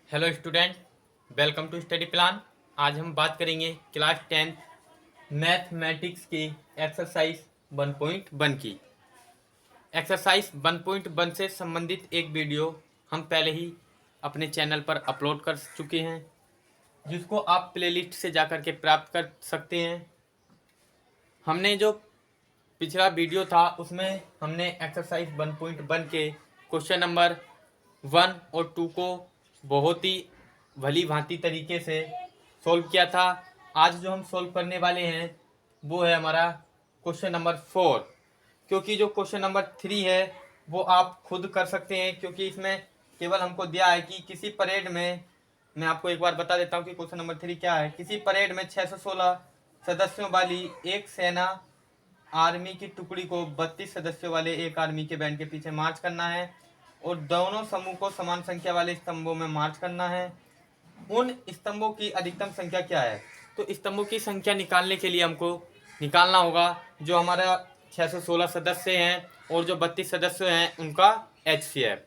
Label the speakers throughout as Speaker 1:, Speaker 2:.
Speaker 1: Hello student, welcome to study plan. आज हम बात करेंगे क्लास 10 मैथमेटिक्स की एक्सरसाइज 1.1 की। एक्सरसाइज 1.1 से संबंधित एक वीडियो हम पहले ही अपने चैनल पर अपलोड कर चुके हैं, जिसको आप प्लेलिस्ट से जाकर के प्राप्त कर सकते हैं। हमने जो पिछला वीडियो था उसमें हमने एक्सरसाइज 1.1 के क्वेश्चन नंबर 1 और 2 को बहुत ही भली भांति तरीके से सॉल्व किया था। आज जो हम सॉल्व करने वाले हैं वो है हमारा क्वेश्चन नंबर 4, क्योंकि जो क्वेश्चन नंबर 3 है वो आप खुद कर सकते हैं, क्योंकि इसमें केवल हमको दिया है कि किसी परेड में, मैं आपको एक बार बता देता हूँ कि क्वेश्चन नंबर 3 क्या है। किसी परेड में 616 सदस्यों वाली एक सेना आर्मी की टुकड़ी को 32 सदस्यों वाले एक आर्मी के बैंड के पीछे मार्च करना है और दोनों समूह को समान संख्या वाले स्तंभों में मार्च करना है। उन स्तंभों की अधिकतम संख्या क्या है? तो स्तंभों की संख्या निकालने के लिए हमको निकालना होगा जो हमारा 616 सदस्य हैं और जो 32 सदस्य हैं उनका HCF।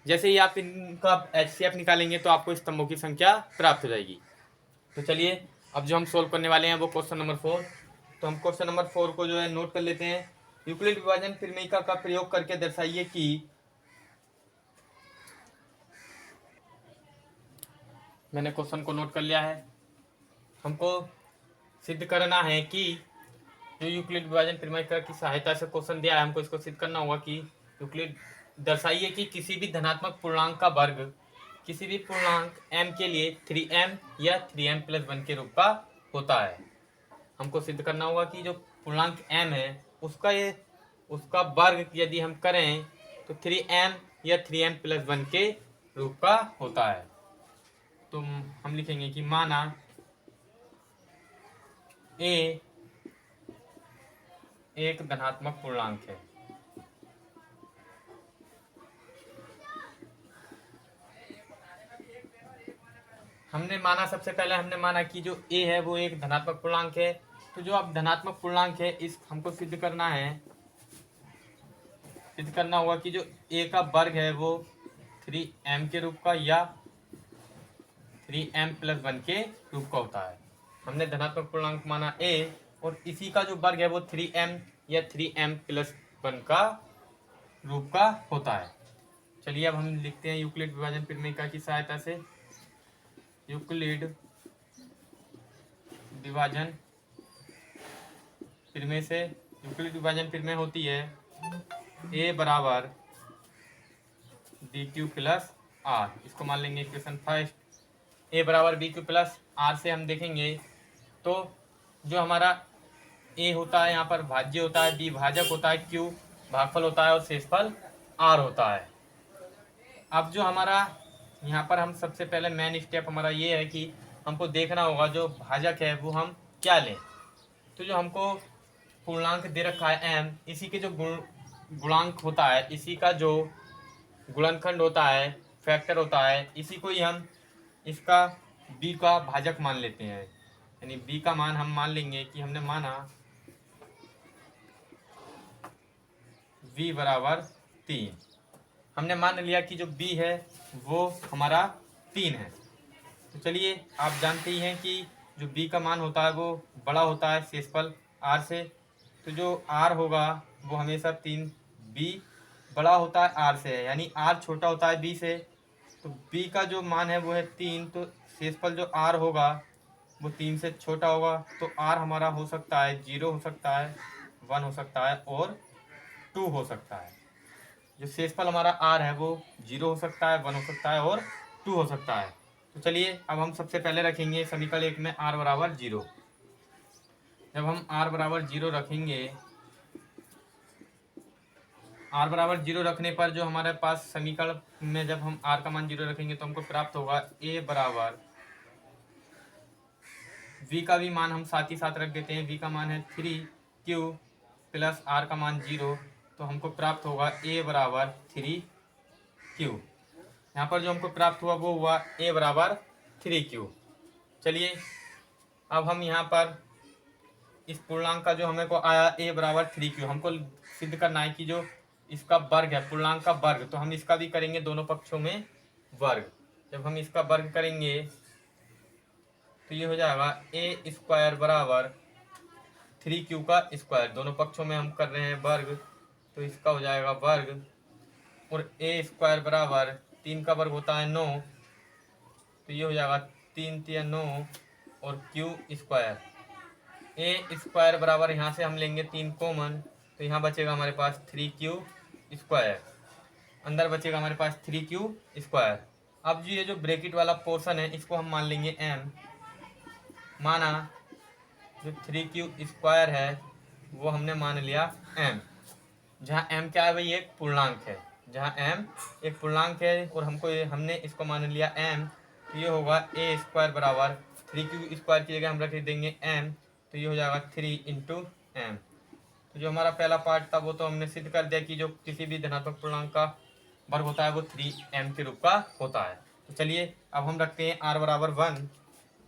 Speaker 1: जैसे ही आप इनका HCF निकालेंगे तो आपको स्तंभों की संख्या प्राप्त हो जाएगी। तो चलिए अब जो हम सोल्व करने वाले हैं वो क्वेश्चन नंबर 4। तो हम क्वेश्चन नंबर 4 को जो है नोट कर लेते हैं। यूक्लिड विभाजन प्रमेयिका का प्रयोग करके दर्शाइए कि मैंने क्वेश्चन को नोट कर लिया है। हमको सिद्ध करना है कि जो यूक्लिड विभाजन प्रमेयिका की सहायता से क्वेश्चन दिया है, हमको इसको सिद्ध करना होगा कि यूक्लिड दर्शाइए कि किसी भी धनात्मक पूर्णांक का वर्ग किसी भी पूर्णांक m के लिए 3m या 3m+1 के रूप का होता है। हमको सिद्ध करना होगा कि जो पूर्णांक m है उसका वर्ग यदि हम करें तो 3m या 3m+1 के रूप का होता है। तो हम लिखेंगे कि माना a एक धनात्मक पूर्णांक है। सबसे पहले हमने माना कि जो a है वो एक धनात्मक पूर्णांक है। तो जो अब धनात्मक पूर्णांक है इस हमको सिद्ध करना होगा कि जो a का वर्ग है वो 3m के रूप का या 3m+1 के रूप का होता है। हमने धनात्मक पूर्णांक माना a और इसी का जो वर्ग है वो 3m या 3m+1 का रूप का होता है। चलिए अब हम लिखते हैं यूक्लिड विभाजन प्रमेयिका की सहायता से। यूक्लिड विभाजन प्रमेय से यूक्लिड विभाजन प्रमेय होती है a बराबर BQ+R। इसको मान लेंगे इक्वेशन फर्स्ट। a बराबर BQ+R से हम देखेंगे तो जो हमारा a होता है यहाँ पर भाज्य होता है, b भाजक होता है, q भागफल होता है और शेषफल r होता है। अब जो हमारा यहाँ पर हम सबसे पहले मेन स्टेप हमारा ये है कि हमको देखना होगा जो भाजक है वो हम क्या लें। तो जो हमको पूर्णांक दे रखा है m, इसी के जो गुणांक होता है, इसी का जो गुणनखंड होता है, फैक्टर होता है, इसी को ही हम इसका b का भाजक मान लेते हैं। यानी b का मान हम मान लेंगे कि हमने माना v बराबर 3। हमने मान लिया कि जो b है वो हमारा 3 है। तो चलिए आप जानते ही हैं कि जो b का मान होता है वो बड़ा होता है शेषफल r से। तो जो r होगा वो हमेशा 3, b बड़ा होता है r से, यानी r छोटा होता है b से। तो b का जो मान है वो है 3, तो शेषफल जो r होगा वो 3 से छोटा होगा। तो r हमारा हो सकता है 0 हो सकता है, 1 हो सकता है और 2 हो सकता है। जो शेषफल हमारा r है वो 0 हो सकता है, 1 हो सकता है और 2 हो सकता है। तो चलिए अब हम सबसे पहले रखेंगे समीकरण 1 में r बराबर 0। जब हम r बराबर 0 रखेंगे, r बराबर 0 रखने पर जो हमारे पास समीकरण में जब हम r का मान 0 रखेंगे तो हमको प्राप्त होगा a बराबर, v का भी मान हम साथ ही साथ रख देते हैं। v का मान है 3q प्लस r का मान 0, तो हमको प्राप्त होगा a बराबर 3q। यहाँ पर जो हमको प्राप्त हुआ वो हुआ a बराबर 3q। चलिए अब हम यहाँ पर इस पूर्णांक का जो हमें को आया a बराबर 3q, हमको सिद्ध करना है कि जो इसका वर्ग है, पूर्णांक का वर्ग, तो हम इसका भी करेंगे दोनों पक्षों में वर्ग। जब हम इसका वर्ग करेंगे तो ये हो जाएगा ए स्क्वायर बराबर 3q का स्क्वायर। दोनों पक्षों में हम कर रहे हैं वर्ग, तो इसका हो जाएगा वर्ग, और ए स्क्वायर बराबर 3 का वर्ग होता है 9, तो ये हो जाएगा 3 तिया 9 और क्यू स्क्वायर। ए स्क्वायर बराबर यहाँ से हम लेंगे 3 कॉमन, तो यहाँ बचेगा हमारे पास 3q स्क्वायर, अंदर बचेगा हमारे पास 3q स्क्वायर। अब जो ये जो ब्रैकेट वाला पोर्शन है इसको हम मान लेंगे m, माना जो 3q स्क्वायर है वो हमने मान लिया m, जहाँ m क्या है भाई, एक पूर्णांक है, जहाँ m एक पूर्णांक है और हमने इसको मान लिया m, तो ये होगा ए स्क्वायर बराबर 3q स्क्वायर की जगह हम रख देंगे m, तो ये हो जाएगा 3 इंटू एम। तो जो हमारा पहला पार्ट था वो तो हमने सिद्ध कर दिया कि जो किसी भी धनात्मक पूर्णांक का वर्ग होता है वो 3m के रूप का होता है। तो चलिए अब हम रखते हैं r बराबर 1।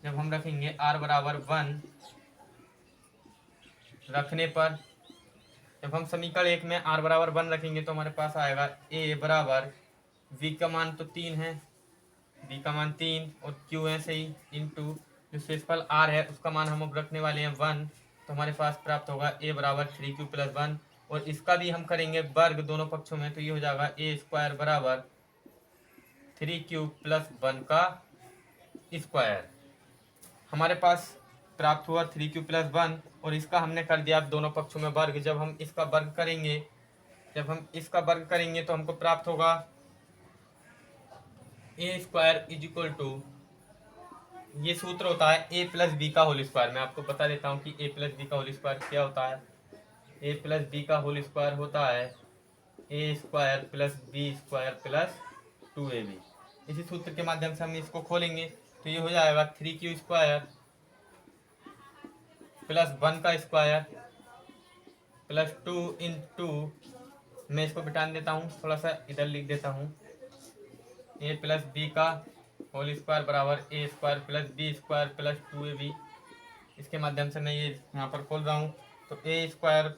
Speaker 1: जब हम रखेंगे r बराबर 1 रखने पर, जब हम समीकरण 1 में r बराबर 1 रखेंगे तो हमारे पास आएगा a बराबर v का मान तो 3 है, v का मान 3 और q है सही, इंटू जो शेषफल r है उसका मान हम अब रखने वाले हैं 1, तो हमारे पास प्राप्त होगा a बराबर 3q प्लस 1, और इसका भी हम करेंगे वर्ग दोनों पक्षों में, तो ये हो जाएगा a स्क्वायर बराबर 3q प्लस 1 का स्क्वायर। हमारे पास प्राप्त हुआ 3q प्लस 1 और इसका हमने कर दिया दोनों पक्षों में वर्ग। जब हम इसका वर्ग करेंगे तो हमको प्राप्त होगा A square is equal to, ये सूत्र होता है ए प्लस बी का होल स्क्वायर। मैं आपको बता देता हूँ कि ए प्लस बी का होल स्क्वायर क्या होता है। ए प्लस बी का होल स्क्वायर होता है A square plus B square plus 2ab। इसी सूत्र के माध्यम से हम इसको खोलेंगे तो ये हो जाएगा 3q स्क्वायर प्लस 1 का स्क्वायर प्लस 2 इंटू, मैं इसको बिटान देता हूँ, थोड़ा सा इधर लिख देता हूँ, ए प्लस बी का होल स्क्वायर बराबर A square plus B square plus 2ab। इसके माध्यम से मैं ये यहाँ पर खोल रहा हूँ, तो A square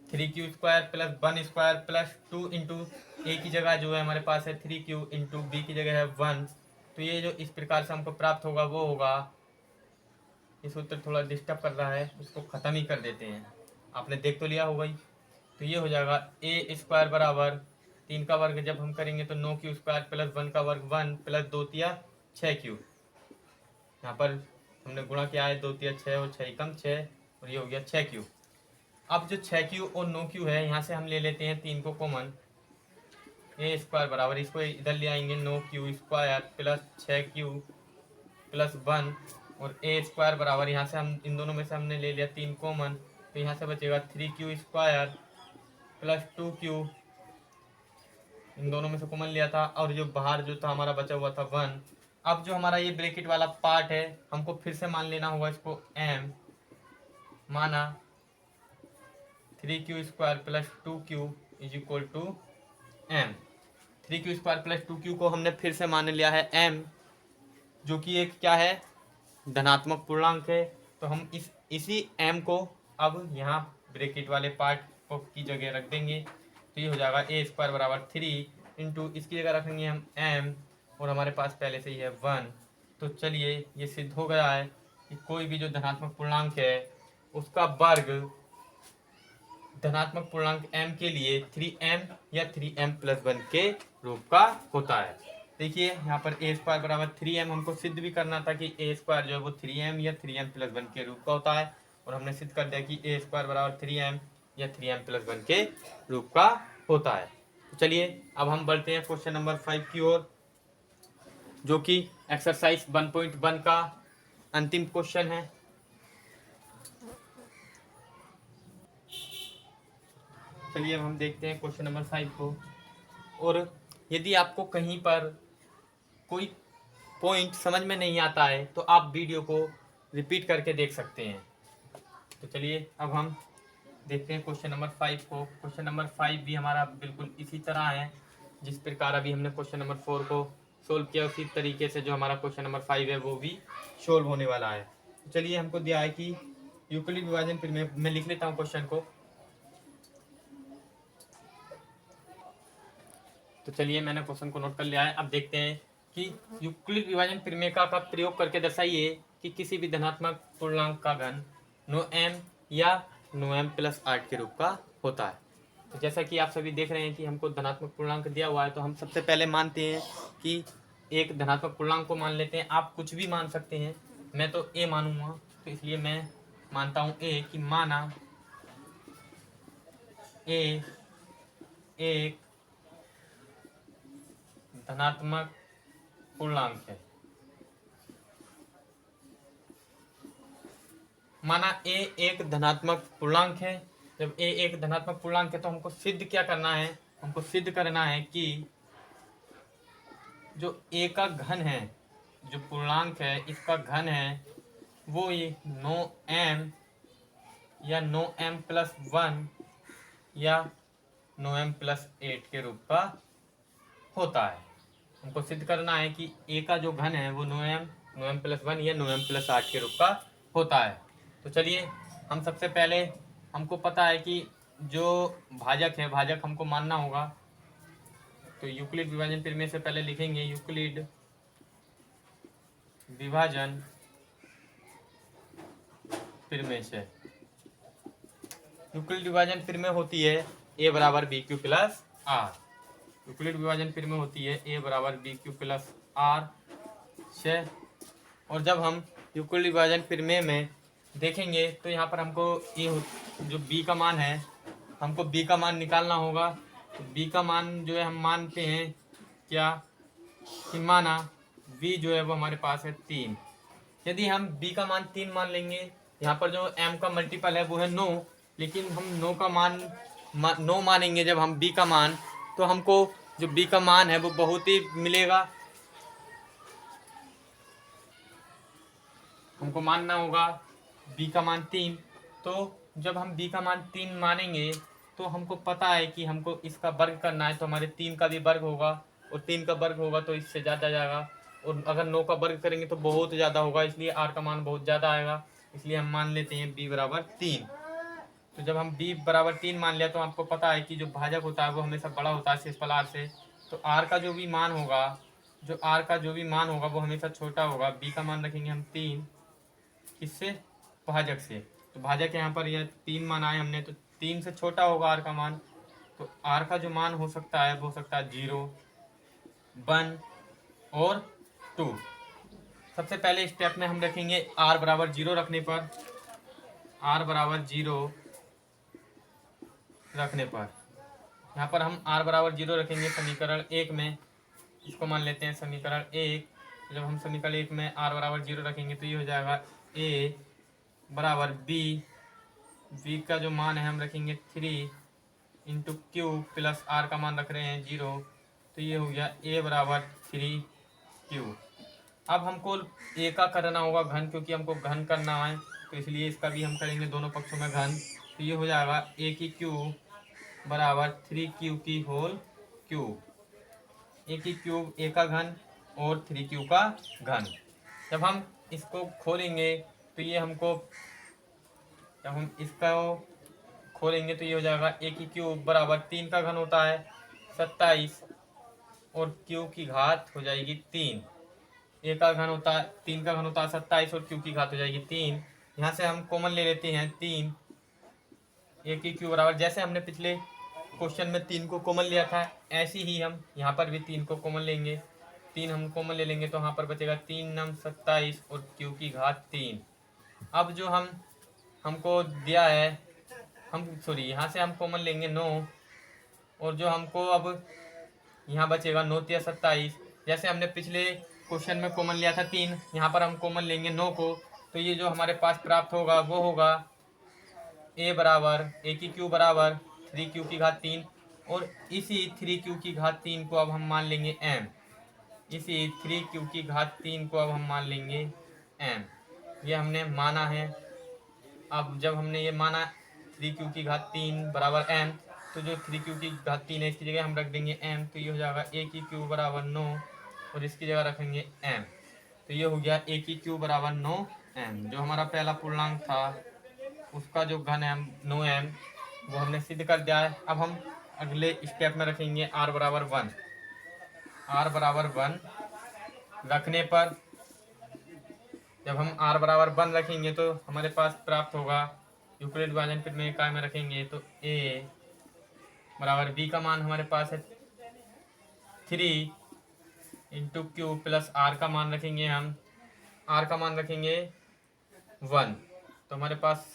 Speaker 1: 3q square plus 1 square plus 2 into A की जगह जो है हमारे पास है 3q इंटू बी की जगह है 1, तो ये जो इस प्रकार से हमको प्राप्त होगा वो होगा, ये सूत्र थोड़ा डिस्टर्ब कर रहा है, उसको ख़त्म ही कर देते हैं, आपने देख तो लिया होगा ही। तो ये हो जाएगा ए स्क्वायर बराबर 3 का वर्ग जब हम करेंगे तो 9q स्क्वायर प्लस 1 का वर्ग 1 प्लस 2 तिया 6q, यहाँ पर हमने गुणा किया है 2 तिया 6 और 6 कम 6 और ये हो गया 6q। अब जो 6q और 9q है यहाँ से हम ले लेते हैं 3 को कॉमन, ए स्क्वायर बराबर इसको इधर ले आएंगे 9q square plus 6q plus 1 और ए स्क्वायर बराबर यहाँ से हम इन दोनों में से हमने ले लिया 3 कॉमन, तो यहाँ से बचेगा 3q स्क्वायर प्लस 2q, इन दोनों में से कॉमन लिया था और जो बाहर जो था हमारा बचा हुआ था 1। अब जो हमारा ये ब्रैकेट वाला पार्ट है हमको फिर से मान लेना होगा इसको m, माना 3q square plus 2q is equal to m। 3q square plus 2q को हमने फिर से मान लिया है m, जो कि एक क्या है, धनात्मक पूर्णांक है, तो हम इसी m को अब यहाँ ब्रैकेट वाले पार्ट को की जगह रख देंगे, तो ये हो जाएगा ए स्क्वायर बराबर 3 इंटू इसकी जगह रखेंगे हम m और हमारे पास पहले से ही है 1। तो चलिए ये सिद्ध हो गया है कि कोई भी जो धनात्मक पूर्णांक है उसका वर्ग धनात्मक पूर्णांक m के लिए 3m या 3m प्लस 1 के रूप का होता है। देखिए यहाँ पर ए स्क्वायर बराबर 3m हमको सिद्ध भी करना था कि ए स्क्वायर जो है वो 3m या 3m प्लस 1 के रूप का होता है, और हमने सिद्ध कर दिया कि ए स्क्वायर बराबर 3m या 3m प्लस 1 के रूप का होता है। तो चलिए अब हम बढ़ते हैं क्वेश्चन नंबर 5 की ओर, जो कि एक्सरसाइज 1.1 का अंतिम क्वेश्चन है। चलिए अब हम देखते हैं क्वेश्चन नंबर 5 को, और यदि आपको कहीं पर कोई पॉइंट समझ में नहीं आता है तो आप वीडियो को रिपीट करके देख सकते हैं। तो चलिए अब हम देखते हैं क्वेश्चन नंबर 5 को। क्वेश्चन नंबर 5 भी हमारा बिल्कुल इसी तरह है जिस प्रकार अभी हमने क्वेश्चन नंबर 4 को सोल्व किया, उसी तरीके से जो हमारा क्वेश्चन नंबर 5 है वो भी सोल्व होने वाला है। तो चलिए हमको दिया है कि यूक्लिड विभाजन, फिर मैं लिख लेता हूँ क्वेश्चन को। तो चलिए मैंने क्वेश्चन को नोट कर लिया है। अब देखते हैं कि यूक्लिड विभाजन प्रमेय का प्रयोग करके दर्शाइए कि किसी भी धनात्मक पूर्णांक का घन नो एम या नो एम प्लस 8 के रूप का होता है। तो जैसा कि आप सभी देख रहे हैं कि हमको धनात्मक पूर्णांक दिया हुआ है, तो हम सबसे पहले मानते हैं कि एक धनात्मक पूर्णांक को मान लेते हैं। आप कुछ भी मान सकते हैं, मैं तो ए मानूंगा, तो इसलिए मैं मानता हूं ए कि माना ए एक धनात्मक पूर्णांक है। माना ए एक धनात्मक पूर्णांक है। जब ए एक धनात्मक पूर्णांक है तो हमको सिद्ध क्या करना है, हमको सिद्ध करना है कि जो ए का घन है, जो पूर्णांक है इसका घन है, वो ये नो एम या नो एम प्लस 1 या नो एम प्लस 8 के रूप का होता है। हमको सिद्ध करना है कि ए का जो घन है वो नो एम प्लस 1 या नो एम प्लस 8 के रूप का होता है। तो चलिए हम सबसे पहले, हमको पता है कि जो भाजक है, भाजक हमको मानना होगा। तो यूक्लिड विभाजन प्रमेय से पहले लिखेंगे यूक्लिड विभाजन प्रमेय से। यूक्लिड विभाजन प्रमेय होती है ए बराबर b q plus r. Euclid विभाजन प्रमेय होती है ए बराबर बी क्यू प्लस आर से। और जब हम यूक्लिड विभाजन प्रमेय में देखेंगे तो यहाँ पर हमको ये जो बी का मान है, हमको बी का मान निकालना होगा। तो बी का मान जो है हम मानते हैं क्या कि माना बी जो है वो हमारे पास है 3। यदि हम बी का मान 3 मान लेंगे, यहाँ पर जो एम का मल्टीपल है वो है 9, लेकिन हम 9 का मान 9 मानेंगे जब हम बी का मान, तो हमको जो बी का मान है वो बहुत ही मिलेगा। हमको मानना होगा बी का मान 3। तो जब हम बी का मान 3 मानेंगे तो हमको पता है कि हमको इसका वर्ग करना है, तो हमारे 3 का भी वर्ग होगा, और 3 का वर्ग होगा तो इससे ज़्यादा जाएगा, और अगर 9 का वर्ग करेंगे तो बहुत ज़्यादा होगा, इसलिए आर का मान बहुत ज़्यादा आएगा। इसलिए हम मान लेते हैं बी बराबर 3। तो जब हम बी बराबर 3 मान लिया तो आपको पता है कि जो भाजक होता है वो हमेशा बड़ा होता है शेषफल आर से। तो आर का जो भी मान होगा, जो आर का जो भी मान होगा वो हमेशा छोटा होगा। बी का मान रखेंगे हम 3, किससे, भाजक से। तो भाजक यहाँ पर यह 3 मान आए हमने, तो 3 से छोटा होगा आर का मान। तो आर का जो मान हो सकता है वो हो सकता है 0, 1 और 2। सबसे पहले स्टेप में हम रखेंगे आर बराबर 0 रखने पर, आर बराबर 0 रखने पर यहाँ पर हम आर बराबर 0 रखेंगे समीकरण 1 में। इसको मान लेते हैं समीकरण 1। जब हम समीकरण 1 में आर बराबर 0 रखेंगे तो ये हो जाएगा ए बराबर बी। बी का जो मान है हम रखेंगे 3 इंटू क्यू प्लस आर का मान रख रहे हैं 0, तो ये हो गया ए बराबर 3 क्यू। अब हमको ए का करना होगा घन, क्योंकि हमको घन करना है, तो इसलिए इसका भी हम करेंगे दोनों पक्षों में घन। तो ये हो जाएगा ए की क्यू बराबर 3 क्यू की होल क्यूब। ए की क्यूब ए का घन और 3 क्यू का घन। जब हम इसको खोलेंगे तो ये हमको, जब हम इसका खोलेंगे तो ये हो जाएगा ए की क्यूब बराबर 3 का घन होता है 27, और क्यू की घात हो जाएगी 3। ए का घन होता है 3 का घन होता है 27, और क्यू की घात हो जाएगी 3। यहाँ से हम कॉमन ले लेते हैं 3। ए की क्यू बराबर, जैसे हमने पिछले क्वेश्चन में 3 को कॉमन लिया था, ऐसे ही हम यहाँ पर भी 3 को कॉमन लेंगे। 3 हम कॉमन ले लेंगे तो यहाँ पर बचेगा 3 नम 27 और क्यू की घात 3। अब जो हमको दिया है, हम सॉरी यहाँ से हम कॉमन लेंगे 9, और जो हमको अब यहाँ बचेगा 9 तिया 27। जैसे हमने पिछले क्वेश्चन में कॉमन लिया था 3, यहाँ पर हम कॉमन लेंगे 9 को, तो ये जो हमारे पास प्राप्त होगा वो होगा ए बराबर ए की क्यू बराबर 3 क्यू की घात 3, और इसी 3 क्यू की घात 3 को अब हम मान लेंगे एम। इसी 3 क्यू की घात 3 को अब हम मान लेंगे एम। ये हमने माना है। अब जब हमने ये माना 3 क्यू की घात 3 बराबर एम, तो जो 3 क्यू की घात 3 है इसकी जगह हम रख देंगे एम। तो ये हो जाएगा ए की क्यू बराबर 9, और इसकी जगह रखेंगे एम। तो ये हो गया ए की क्यू बराबर 9 एम। जो हमारा पहला पूर्णांक था उसका जो घन है 9 एम, वो हमने सिद्ध कर दिया है। अब हम अगले स्टेप में रखेंगे आर बराबर 1। आर बराबर 1 रखने पर जब हम r बराबर 1 रखेंगे तो हमारे पास प्राप्त होगा यूक्लिड विभाजन फिर में काय में रखेंगे तो a बराबर b का मान हमारे पास है 3 इंटू क्यू प्लस r का मान रखेंगे हम r का मान रखेंगे 1। तो हमारे पास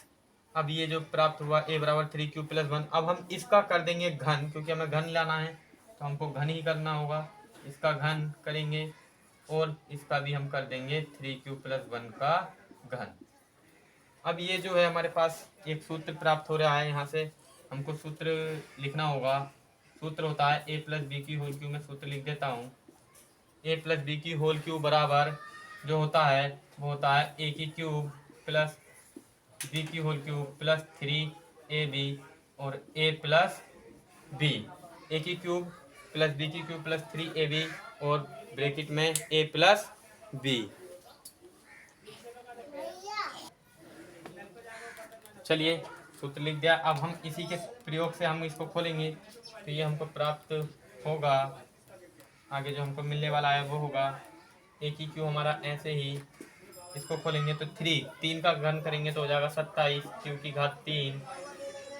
Speaker 1: अब ये जो प्राप्त हुआ a बराबर 3 क्यू प्लस 1। अब हम इसका कर देंगे घन, क्योंकि हमें घन लाना है तो हमको घन ही करना होगा। इसका घन करेंगे और इसका भी हम कर देंगे 3 क्यू प्लस 1 का घन। अब ये जो है हमारे पास एक सूत्र प्राप्त हो रहा है, यहाँ से हमको सूत्र लिखना होगा। सूत्र होता है a प्लस बी की होल क्यू। में सूत्र लिख देता हूँ। a प्लस बी की होल क्यूब बराबर जो होता है वो होता है a की क्यूब प्लस बी की होल क्यूब प्लस 3ab और a प्लस बी। a की क्यूब प्लस बी की क्यूब प्लस 3ab और ब्रैकेट में a प्लस बी। चलिए सूत्र लिख दिया। अब हम इसी के प्रयोग से हम इसको खोलेंगे तो ये हमको प्राप्त होगा। आगे जो हमको मिलने वाला है वो होगा a की क्यू हमारा ऐसे ही इसको खोलेंगे तो 3 का घन करेंगे तो हो जाएगा 27 क्यू की घात 3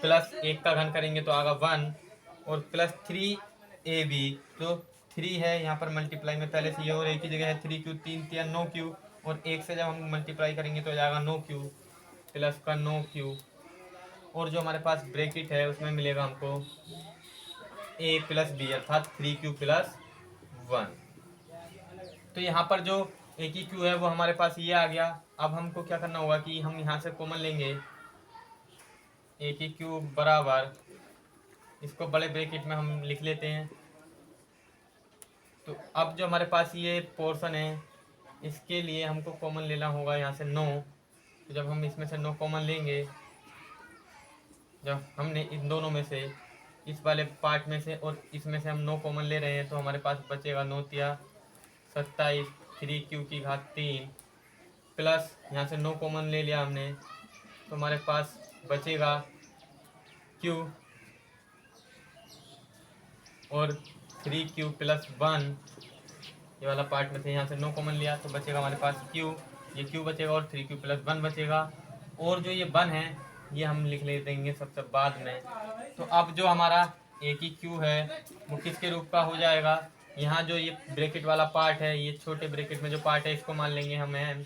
Speaker 1: प्लस 1 का घन करेंगे तो आएगा 1 और प्लस 3ab। तो 3 है यहाँ पर मल्टीप्लाई में पहले से ये और एक ही जगह है 3 क्यू 3 9 क्यू और 1 से जब हम मल्टीप्लाई करेंगे तो हो जाएगा 9 क्यू प्लस का 9 क्यू और जो हमारे पास ब्रैकेट है उसमें मिलेगा हमको a प्लस बी अर्थात 3 क्यू प्लस 1। तो यहाँ पर जो a की क्यू है वो हमारे पास ये आ गया। अब हमको क्या करना होगा कि हम यहाँ से कॉमन लेंगे a की क्यू बराबर, इसको बड़े ब्रैकेट में हम लिख लेते हैं। तो अब जो हमारे पास ये पोर्शन है इसके लिए हमको कॉमन लेना होगा यहाँ से 9। तो जब हम इसमें से 9 कॉमन लेंगे, जब हमने इन दोनों में से इस वाले पार्ट में से और इसमें से हम 9 कॉमन ले रहे हैं तो हमारे पास बचेगा 9 तिया 27 3 क्यू की घात 3 प्लस यहाँ से 9 कॉमन ले लिया हमने तो हमारे पास बचेगा क्यू और 3 क्यू प्लस 1। ये वाला पार्ट में से यहाँ से 9 कॉमन लिया तो बचेगा हमारे पास क्यू, ये क्यू बचेगा और 3 क्यू प्लस 1 बचेगा। और जो ये 1 है ये हम लिख ले देंगे सबसे बाद में। तो अब जो हमारा a की क्यू है वो किसके रूप का हो जाएगा, यहाँ जो ये ब्रैकेट वाला पार्ट है, ये छोटे ब्रैकेट में जो पार्ट है इसको मान लेंगे हम m,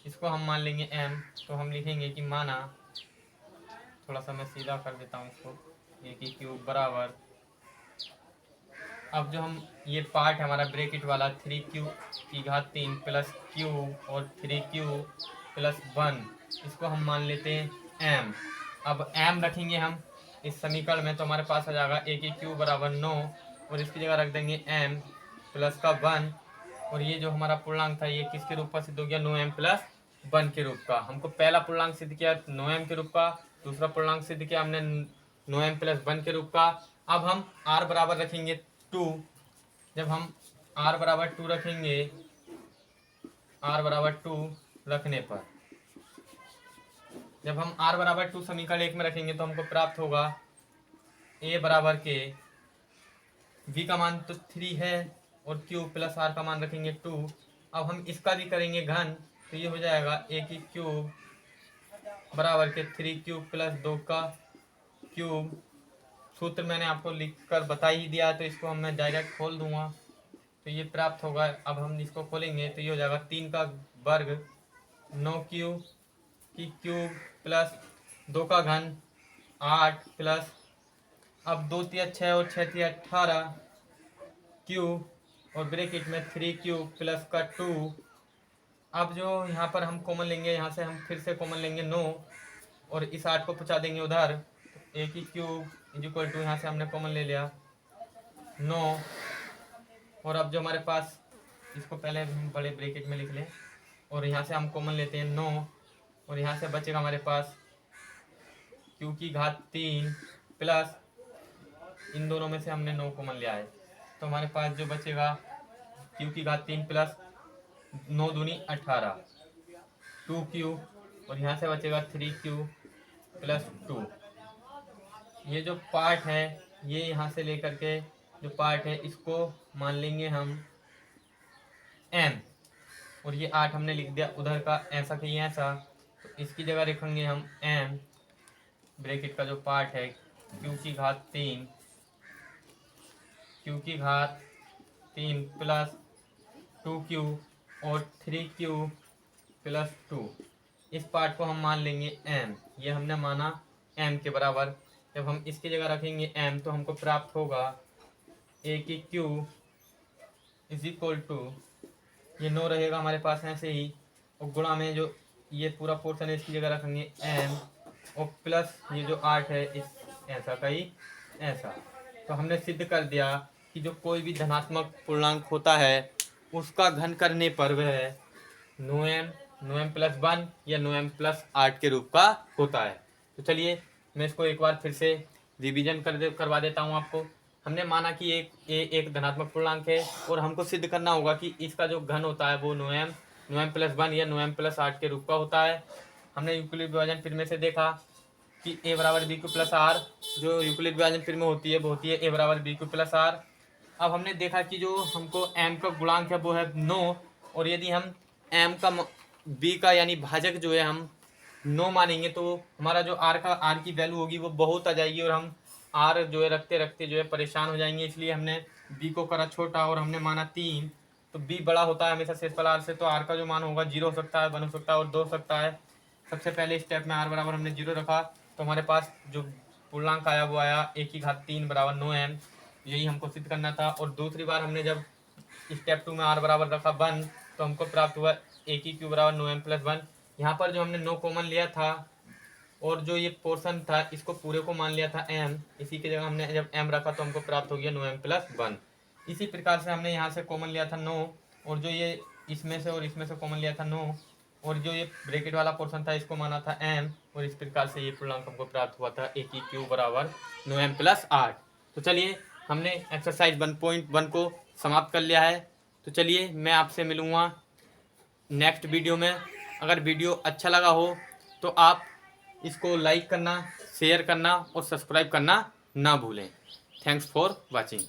Speaker 1: इसको हम मान लेंगे m। तो हम लिखेंगे कि माना, थोड़ा सा मैं सीधा कर देता हूँ इसको, a की क्यू बराबर, अब जो हम ये पार्ट है हमारा ब्रैकेट वाला 3 क्यू की घात 3 प्लस क्यू और 3 क्यू प्लस 1 इसको हम मान लेते हैं m। अब m रखेंगे हम इस समीकरण में तो हमारे पास आ जाएगा a की क्यू बराबर 9 और इसकी जगह रख देंगे m प्लस का 1 और ये जो हमारा पूर्णांक था ये किसके रूप का सिद्ध हो गया, 9m प्लस 1 के रूप का। हमको पहला पूर्णांक सिद्ध किया 9m के रूप का, दूसरा पूर्णांक सिद्ध किया हमने 9m प्लस 1 के रूप का। अब हम r बराबर रखेंगे 2। जब हम r बराबर 2 रखेंगे, r बराबर 2 रखने पर जब हम r बराबर 2 समीकरण 1 में रखेंगे तो हमको प्राप्त होगा a बराबर के v का मान तो 3 है और q प्लस r का मान रखेंगे 2। अब हम इसका भी करेंगे घन तो ये हो जाएगा a की क्यूब बराबर के 3 क्यूब प्लस 2 का क्यूब। सूत्र मैंने आपको लिख कर बता ही दिया तो इसको मैं डायरेक्ट खोल दूंगा तो ये प्राप्त होगा। अब हम इसको खोलेंगे तो ये हो जाएगा 3 का वर्ग 9 क्यू की क्यूब प्लस 2 का घन 8 प्लस, अब 2 तिया 6 और 6 तिया 18 क्यू और ब्रैकेट में 3 क्यू प्लस का 2। अब जो यहाँ पर हम कॉमन लेंगे, यहाँ से हम फिर से कॉमन लेंगे 9 और इस 8 को पहुँचा देंगे उधर, तो a की क्यूब इज इक्वल टू यहाँ से हमने कॉमन ले लिया 9 और अब जो हमारे पास, इसको पहले हम बड़े ब्रैकेट में लिख लें और यहाँ से हम कॉमन लेते हैं 9 और यहाँ से बचेगा हमारे पास q की घात 3 प्लस इन दोनों में से हमने 9 कॉमन लिया है तो हमारे पास जो बचेगा q की घात 3 प्लस 9 दूनी 18 2q और यहाँ से बचेगा 3q प्लस 2। ये जो पार्ट है ये यहाँ से लेकर के जो पार्ट है इसको मान लेंगे हम एम, और ये 8 हमने लिख दिया उधर का ऐसा कि ऐसा, तो इसकी जगह लिखेंगे हम एम ब्रैकेट का जो पार्ट है क्यू की घात 3 प्लस 2q और 3q प्लस 2, इस पार्ट को हम मान लेंगे m, ये हमने माना m के बराबर। जब हम इसकी जगह रखेंगे m तो हमको प्राप्त होगा a की q इज इक्वल टू, ये 9 रहेगा हमारे पास ऐसे ही, और गुणा में जो ये पूरा पोर्शन है इसकी जगह रखेंगे m, और प्लस ये जो 8 है इस ऐसा का ही ऐसा। तो हमने सिद्ध कर दिया कि जो कोई भी धनात्मक पूर्णांक होता है उसका घन करने पर वह नो एम प्लस 1 या नो एम प्लस 8 के रूप का होता है। तो चलिए मैं इसको एक बार फिर से रिवीजन करवा देता हूँ आपको। हमने माना कि एक धनात्मक पूर्णांक है और हमको सिद्ध करना होगा कि इसका जो घन होता है वो नो एम प्लस 1 या नो एम प्लस 8 के रूप का होता है। हमने यूक्लिड विभाजन फिर में से देखा कि a बराबर बी क्यू प्लस आर, जो यूक्लिड विभाजन फिर में होती है वो होती है a बराबर बी क्यू प्लस आर। अब हमने देखा कि जो हमको m का गुणांक है वो है 9, और यदि हम m का b का यानी भाजक जो है हम 9 मानेंगे तो हमारा जो r की वैल्यू होगी वो बहुत आ जाएगी, और हम r जो है रखते रखते जो है परेशान हो जाएंगे। इसलिए हमने b को करा छोटा और हमने माना 3, तो b बड़ा होता है हमेशा शेषफल r से, तो r का जो मान होगा 0 हो सकता है, 1 हो सकता है और 2 हो सकता है। सबसे पहले स्टेप में r बराबर हमने 0 रखा, तो हमारे पास जो पूर्णांक आया वो आया a की घात 3 बराबर 9m, यही हमको सिद्ध करना था। और दूसरी बार हमने जब स्टेप 2 में r बराबर रखा 1 तो हमको प्राप्त हुआ a की क्यू बराबर 9m प्लस 1। यहाँ पर जो हमने 9 कॉमन लिया था और जो ये पोर्शन था इसको पूरे को मान लिया था m, इसी की जगह हमने जब m रखा तो हमको प्राप्त हो गया 9m प्लस 1। इसी प्रकार से हमने यहाँ से कॉमन लिया था 9, और जो ये इसमें से और इसमें से कॉमन लिया था 9, और जो ये ब्रैकेट वाला पोर्शन था इसको माना था m, और इस प्रकार से ये पूर्णांक हमको प्राप्त हुआ था a की क्यू बराबर 9m प्लस 8। तो चलिए हमने एक्सरसाइज 1.1 को समाप्त कर लिया है। तो चलिए मैं आपसे मिलूँगा नेक्स्ट वीडियो में। अगर वीडियो अच्छा लगा हो तो आप इसको लाइक करना, शेयर करना और सब्सक्राइब करना ना भूलें। Thanks for watching.